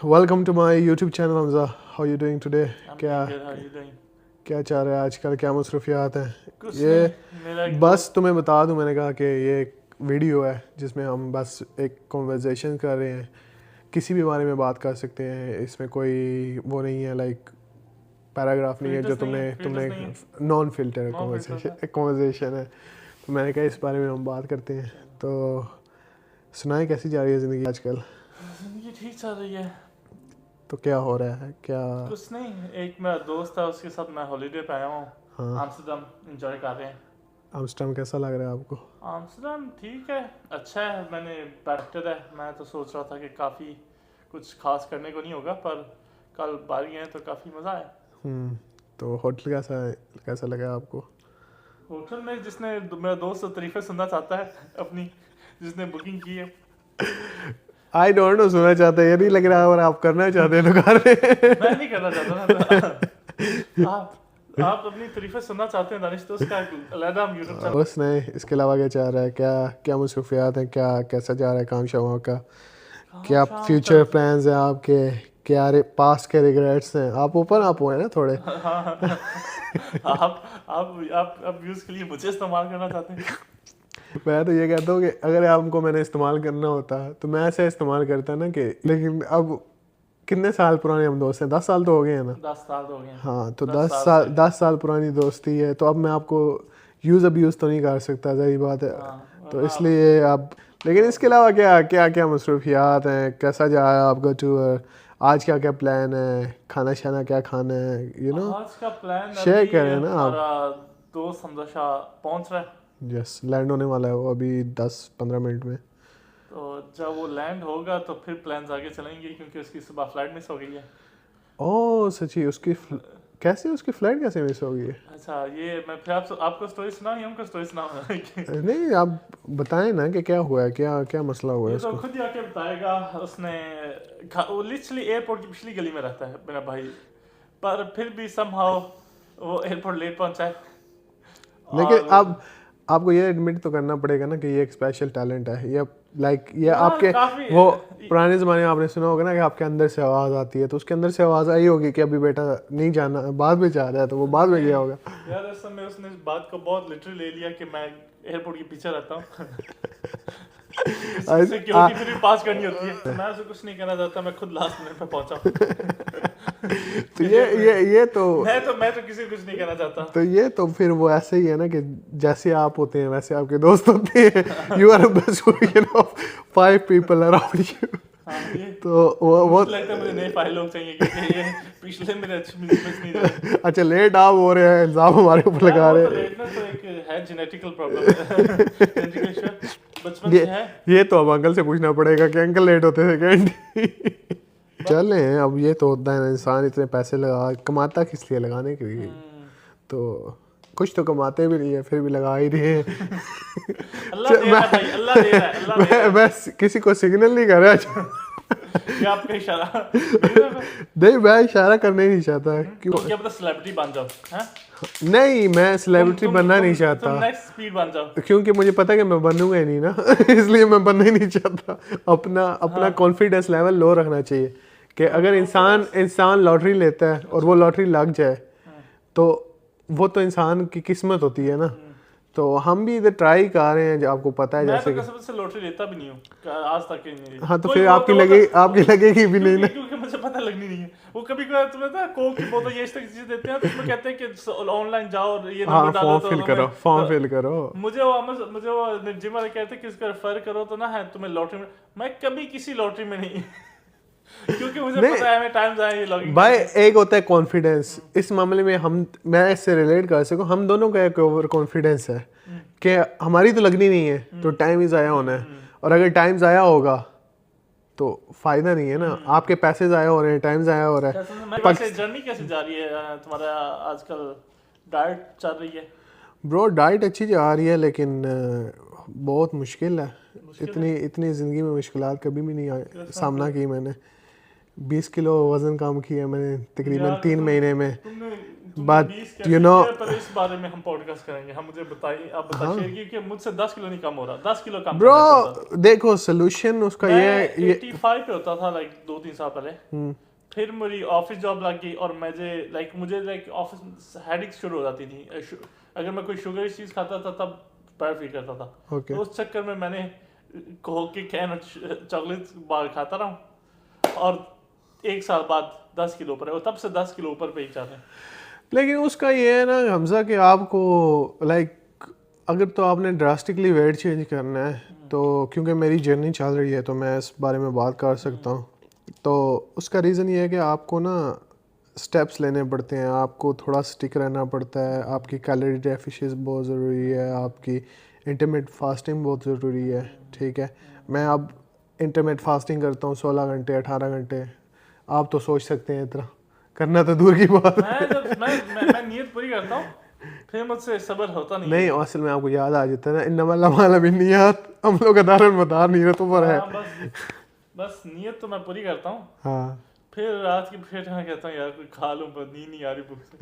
Welcome to my YouTube channel Hamza. How are you doing today? क्या क्या चाह रहे हैं आजकल, क्या मसरूफियात हैं? ये बस तुम्हें बता दूं, मैंने कहा कि ये एक वीडियो है जिसमें हम बस एक कॉन्वर्जेशन कर रहे हैं, किसी भी बारे में बात कर सकते हैं, इसमें कोई वो नहीं है, लाइक पैराग्राफ नहीं है जो तुमने नॉन फिल्टर कॉन्वर्जेशन है। तो मैंने कहा इस बारे में हम बात करते हैं। तो सुनाए कैसी जा रही है ज़िंदगी आजकल? ज़िंदगी ठीक चल रही है। तो क्या हो रहा है? क्या कुछ नहीं, एक मेरा दोस्त है, उसके साथ मैं हॉलीडे पे आया हूँ। हाँ, आम्स्टरडम एंजॉय कर रहे हैं। आम्स्टरडम कैसा लग रहा है आपको? आम्स्टरडम ठीक है, अच्छा है। मैंने बेटर है। मैं तो सोच रहा था कि काफ़ी कुछ खास करने को नहीं होगा, पर कल बाहर गए तो काफ़ी मज़ा आया। तो होटल कैसा लगा आपको? होटल में जिसने मेरा दोस्त तारीफ़ें सुनना चाहता है अपनी, जिसने बुकिंग की है। आई डोंट नो, सुनना चाहते हैं, ये नहीं लग रहा, और आप करना चाहते हैं तो कर रहे हैं। मैं नहीं करना चाहता ना। आप अपनी तारीफ़ें सुनना चाहते हैं दानिश, तो उसका अलग हम यूट्यूब चैनल। बस नहीं, इसके अलावा क्या चाह रहा है? क्या मसरूफियात हैं? कैसा जा रहा है काम शाम का? क्या फ्यूचर प्लान्स हैं आपके? क्या पास्ट के रिग्रेट्स हैं? आप ओपन आप हुए ना थोड़े। आप व्यूज़ के लिए मुझे इस्तेमाल करना चाहते हैं? मैं तो ये कहता हूँ कि अगर आपको मैंने इस्तेमाल करना होता तो मैं ऐसे इस्तेमाल करता ना कि, लेकिन अब कितने साल पुराने हम दोस्त हैं? 10 साल तो हो गए हैं ना। 10 साल तो हो गए। हाँ, तो 10 साल पुरानी दोस्ती है, तो अब मैं आपको यूज़ अब्यूज़ तो नहीं कर सकता, सही बात है। तो इसलिए आप, लेकिन इसके अलावा क्या मसरूफियात हैं? कैसा जा रहा है आपका टूर? आज क्या प्लान है? खाना शाना क्या खाना है? आज का प्लान शेयर करें ना आप। हमारा दोस्त हमजा शाह पहुंच रहा है। यस, लैंड होने वाला है वो अभी 10-15 मिनट में। तो जब वो लैंड होगा तो फिर प्लान्स आगे चलेंगे, क्योंकि उसकी सुबह फ्लाइट मिस हो गई है। ओह सच्ची? उसकी फ्लाइट कैसे मिस हो गई है? अच्छा, ये मैं फिर आपको स्टोरी सुनाऊं या हमको स्टोरी सुनाऊं? नहीं, आप बताएं ना कि क्या हुआ है, क्या मसला हुआ है ये तो उसको। खुद ही आके बताएगा। उसने वो लिटरली एयरपोर्ट की पिछली गली में रहता है मेरा भाई, पर फिर भी समहाउ वो एयरपोर्ट लेट पहुंचा है। लेकिन अब आपको ये एडमिट तो करना पड़ेगा ना कि ये एक स्पेशल टैलेंट है। ये लाइक ये आपके वो पुराने ज़माने में आपने सुना होगा ना कि आपके अंदर से आवाज़ आती है, तो उसके अंदर से आवाज़ आई होगी कि अभी बेटा नहीं जाना, बाद में जा रहा है, तो वो बाद में गया होगा। यार इस समय उसने इस बात को बहुत लिटरली ले लिया कि मैं एयरपोर्ट के पीछे रहता हूँ। सिक्योरिटी फिर भी पास करनी होती है। मैं उसे कुछ नहीं कहना चाहता, मैं खुद लास्ट मिनट पे पहुंचा। तो ये तो मैं तो किसी को कुछ नहीं कहना चाहता। तो ये तो फिर वो ऐसे ही है ना कि जैसे आप होते हैं वैसे आपके दोस्त होते हैं। You are best of 5 people around you. तो वो लगता है मुझे नए 5 लोग चाहिए, क्योंकि ये पिछले मेरे अच्छे म्यूजिक नहीं रहे। अच्छा, लेट आप हो रहे हैं, इल्जाम हमारे ऊपर लगा रहे हैं। लेटनेस तो एक है, जेनेटिकल प्रॉब्लम है। बचपन से है। ये तो अब अंकल से पूछना पड़ेगा कि अंकल लेट होते थे कैंडी। चले हैं, अब ये तो होता है ना, इंसान इतने पैसे लगा कमाता किस लिए? लगाने के लिए। तो कुछ तो कमाते भी नहीं है, फिर भी लगा ही रहे हैं। अल्लाह दे रहा है भाई, अल्लाह दे रहा है, अल्लाह दे रहा है। मैं किसी को सिग्नल नहीं कर रहा। ये आपका इशारा नहीं, मैं इशारा करना ही नहीं चाहता। क्यों? क्या पता सेलिब्रिटी बन जाओ, हैं? नहीं, मैं सेलिब्रिटी बनना नहीं चाहता। तुम नेक्स्ट स्पीड बन जाओ। क्योंकि मुझे पता है कि मैं बनूंगा ही नहीं ना। इसलिए मैं बनना ही नहीं चाहता। अपना कॉन्फिडेंस लेवल लो रखना चाहिए कि अगर इंसान लॉटरी लेता है और वो लॉटरी लग जाए तो वो तो इंसान की किस्मत होती है ना। तो हम भी इधर ट्राई कर रहे हैं, जो आपको पता है। जैसे मैं तो से लॉटरी लेता भी नहीं हूँ आज तक नहीं। हाँ, तो फिर आपकी लगेगी भी नहीं ना, क्योंकि मुझे पता लगनी नहीं है। वो कभी कभार तुम्हें पता है कोक की बोतल ये चीजें देते हैं, तो उसमें कहते हैं कि ऑनलाइन जाओ और ये नंबर डालो, तो फॉर्म फिल करो। मुझे वो जिम वाले कहते हैं कि इसका रेफर करो तो ना है तुम्हें लॉटरी में। मैं कभी किसी लॉटरी में नहीं, क्योंकि मुझे पता है मैं टाइम जाए ये लॉगिंग। भाई, एक होता है कॉन्फिडेंस, इस मामले में मैं इससे रिलेट कर सकूं, हम दोनों का एक ओवर कॉन्फिडेंस है कि हमारी तो लगनी नहीं है, तो टाइम ही ज़ाया होना है। और अगर टाइम ज़ाया होगा तो फ़ायदा नहीं है ना, आपके पैसे ज़ाया हो रहे हैं, टाइम ज़ाया हो रहा है। जर्नी कैसे जा रही है तुम्हारा? आजकल डाइट चल रही है? ब्रो, डाइट अच्छी जा रही है, लेकिन बहुत मुश्किल है। इतनी ज़िंदगी में मुश्किलात कभी भी नहीं सामना की मैंने। 20 किलो वज़न कम किया मैंने तकरीबन 3 महीने में। बट यू नो पर इस बारे में हम पॉडकास्ट करेंगे। हम मुझे बताइए, आप बताइए कि मुझसे 10 किलो नहीं कम हो रहा, 10 किलो कम ब्रो देखो सोल्यूशन उसका ये 85 पे होता था लाइक 2-3 साल पहले। फिर मेरी ऑफिस जॉब लग गई और मुझे ऑफिस हेडेक शुरू हो जाती थी। अगर मैं कोई शुगर चीज खाता था तब बैड फील करता था। तो उस चक्कर में मैंने कोक के कैन चॉकलेट बार खाता रहा और 1 साल बाद 10 किलो ऊपर है, तब से 10 किलो ऊपर पे ही जाते हैं। लेकिन उसका ये है ना हमजा कि आपको लाइक अगर तो आपने ड्रास्टिकली वेट चेंज करना है तो क्योंकि मेरी जर्नी चल रही है तो मैं इस बारे में बात कर सकता हूँ। तो उसका रीज़न ये है कि आपको ना स्टेप्स लेने पड़ते हैं, आपको थोड़ा स्टिक रहना पड़ता है, आपकी कैलोरी डेफिशिएंसी बहुत ज़रूरी है, आपकी इंटरमिटेंट फास्टिंग बहुत ज़रूरी है। ठीक है, मैं अब इंटरमिटेंट फास्टिंग करता हूँ 16 घंटे 18 घंटे। आप तो सोच सकते हैं इतना करना तो दूर की बात है। मैं नियत पूरी करता हूँ फिर मुझसे सब्र होता नहीं असल में आपको याद आ जाता है ना इन्नमा लमाला बिन्नियात, हम लोग अदारन बता नियतों पर है। बस नियत तो मैं पूरी करता हूँ। हाँ फिर रात की फिर मैं कहता हूँ यार कोई खा लूँ पर नींद नहीं आ रही भूख से।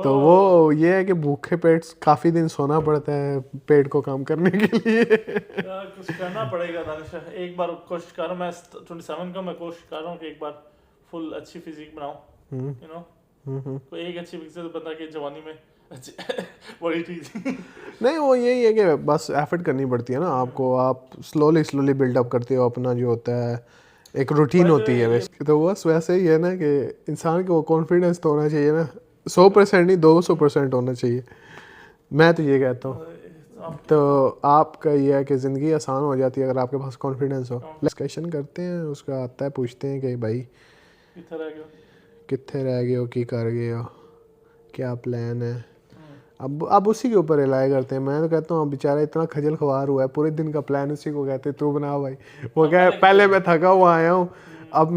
तो वो ये है कि भूखे पेट काफ़ी दिन सोना पड़ता है पेट को काम करने के लिए। कुछ करना पड़ेगा दानिशा, एक बार कोशिश कर रहा हूँ। मैं 27 का मैं कोशिश कर रहा हूँ कि एक बार फुल अच्छी फिजिक बनाऊँ। यू नो कोई एक अच्छी फिजिक तो बंदा के जवानी में बड़ी चीज नहीं वो यही है कि बस एफर्ट करनी पड़ती है ना आपको, आप स्लोली बिल्डअप करते हो अपना जो होता है एक रूटीन होती है वैसे। तो बस वैसे ही है ना कि इंसान को कॉन्फिडेंस तो होना चाहिए ना, 100% नहीं 200% होना चाहिए। मैं तो ये कहता हूँ। तो आपका ये है कि ज़िंदगी आसान हो जाती है अगर आपके पास कॉन्फिडेंस हो। डिस्कशन करते हैं उसका आता है, पूछते हैं कि भाई कितने रह गए हो, की कर गए हो, क्या प्लान है। अब उसी के ऊपर रिलाई करते हैं। मैं तो कहता हूँ बेचारा इतना खजल खुआर हुआ है, पूरे दिन का प्लान उसी को कहते तू बना भाई। वो क्या पहले मैं थका हुआ आया हूँ, अब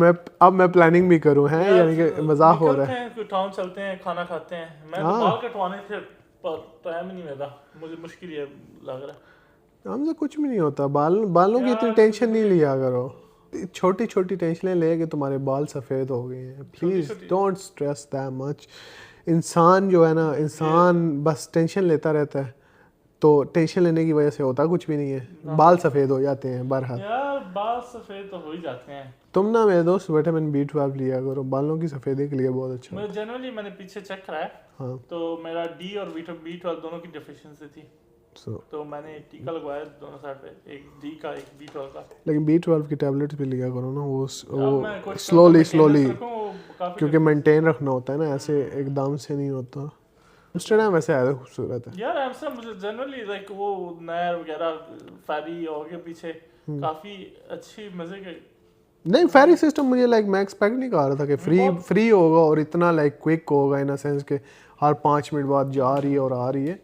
मैं प्लानिंग भी करूँ है, यानी कि मजाक हो रहा है। टाउन चलते हैं, खाना खाते हैं। मैं तो बाल कटवाने थे पर टाइम नहीं मिला, मुझे मुश्किल ये लग रहा है। हमसे कुछ भी नहीं होता, बालों की इतनी टेंशन नहीं लिया करो। छोटी छोटी टेंशनें ले के तुम्हारे बाल सफ़ेद हो गए हैं। Please don't stress that much. इंसान जो है ना, इंसान बस टेंशन लेता रहता है, तो टेंशन लेने की वजह से होता कुछ भी नहीं है, बाल सफ़ेद हो जाते हैं। बहरहाल यार बाल सफ़ेद तो हो ही जाते हैं। तुम ना मेरे दोस्त विटामिन B12 लिया करो, बालों की सफ़ेदी के लिए बहुत अच्छा है। जनरली मैंने पीछे चेक कराया। हाँ। तो मेरा D और विटामिन B12 दोनों की डेफिशिएंसी थी। तो मैंने टीका लगवाया दोनों साइड पे, एक D का एक B12 का। लेकिन B12 की टैबलेट्स भी लिया करो ना, वो स्लोली क्योंकि मेंटेन रखना होता है ना, ऐसे एकदम से नहीं होता। एम्स्टर्डम वैसे ज़्यादा खूबसूरत है यार। एम्स्टर्डम मुझे जनरली लाइक वो नहर वगैरह फेरी और के पीछे काफ़ी अच्छी मज़े के। नहीं फेरी सिस्टम मुझे लाइक मैं एक्सपेक्ट नहीं कर रहा था कि फ्री होगा और इतना लाइक क्विक होगा, इन अ सेंस के हर 5 मिनट बाद जा रही है और आ रही है।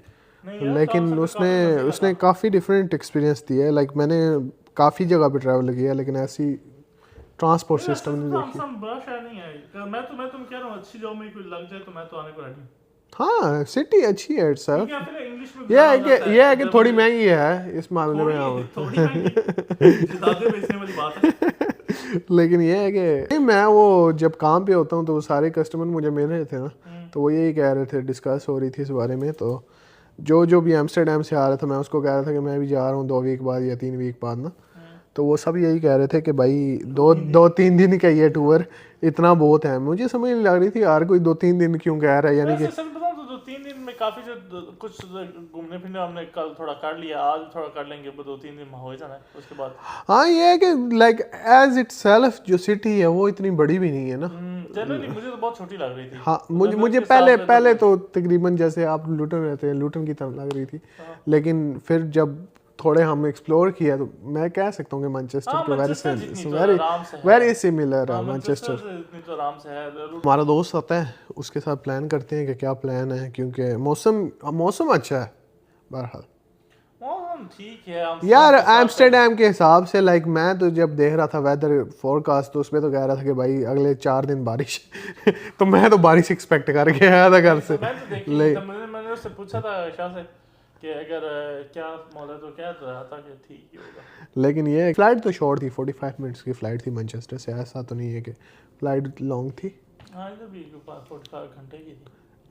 लेकिन उसने काफ़ी डिफरेंट एक्सपीरियंस दिया है। लाइक मैंने काफ़ी जगह पे ट्रैवल किया लेकिन ऐसी ट्रांसपोर्ट सिस्टम नहीं देखी। मैं तुम कह रहा हूँ अच्छी जॉब में कोई लग जाए तो मैं तो आने को रेडी हूँ। हाँ सिटी अच्छी है सर, ये है कि थोड़ी महंगी है इस मामले में लेकिन ये है कि मैं वो जब काम पे होता हूँ तो सारे कस्टमर मुझे मिल रहे थे ना, तो वो यही कह रहे थे, डिस्कस हो रही थी इस बारे में। तो जो भी एम्स्टर्डम से आ रहा था मैं उसको कह रहा था कि मैं भी जा रहा हूँ 2 वीक बाद या 3 वीक बाद ना। तो वो सब यही कह रहे थे कि भाई 2-3 दिन का ये टूर इतना बहुत है। मुझे समझ नहीं लग रही थी यार कोई 2-3 दिन क्यों कह रहा है, यानी कि 2-3 दिन में काफी जो कुछ घूमने फिरने हमने कल थोड़ा कर लिया, आज थोड़ा कर लेंगे, 2-3 दिन में हो जाना है उसके बाद। हाँ ये है कि लाइक एज इटसेल्फ जो सिटी है वो इतनी बड़ी भी नहीं है ना। जनरली मुझे तो बहुत छोटी लग रही थी। हाँ मुझे पहले तो तकरीबन जैसे आप लुटन रहते हैं लुटन की तरह लग रही थी। लेकिन फिर जब थोड़े हम एक्सप्लोर किया तो मैं कह सकता हूँ कि मैनचेस्टर के वेरी सिमिलर है मैनचेस्टर। हमारा दोस्त आता है उसके साथ प्लान करते हैं कि क्या प्लान है, क्योंकि मौसम अच्छा है। बहरहाल ठीक है यार एम्स्टर्डम के हिसाब से लाइक मैं तो जब देख रहा था वेदर फोरकास्ट तो उसमें तो कह रहा था कि भाई अगले 4 दिन बारिश तो मैं तो बारिश एक्सपेक्ट करके आया था घर से। मैंने उससे पूछा था शाह से कि अगर क्या मौला तो क्या रहा था कि ठीक ही होगा। लेकिन ये फ्लाइट तो शॉर्ट थी, 45 मिनट्स की फ्लाइट थी मैनचेस्टर से, ऐसा तो नहीं है कि फ्लाइट लॉन्ग थी। हाँ इधर भी 45 घंटे की थी।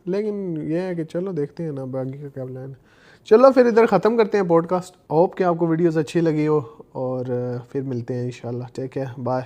लेकिन ये है कि चलो देखते हैं ना बाकी का क्या प्लान है। चलो फिर इधर ख़त्म करते हैं पॉडकास्ट। होप कि आपको वीडियोस अच्छी लगी हो और फिर मिलते हैं इंशाल्लाह। Take care, bye.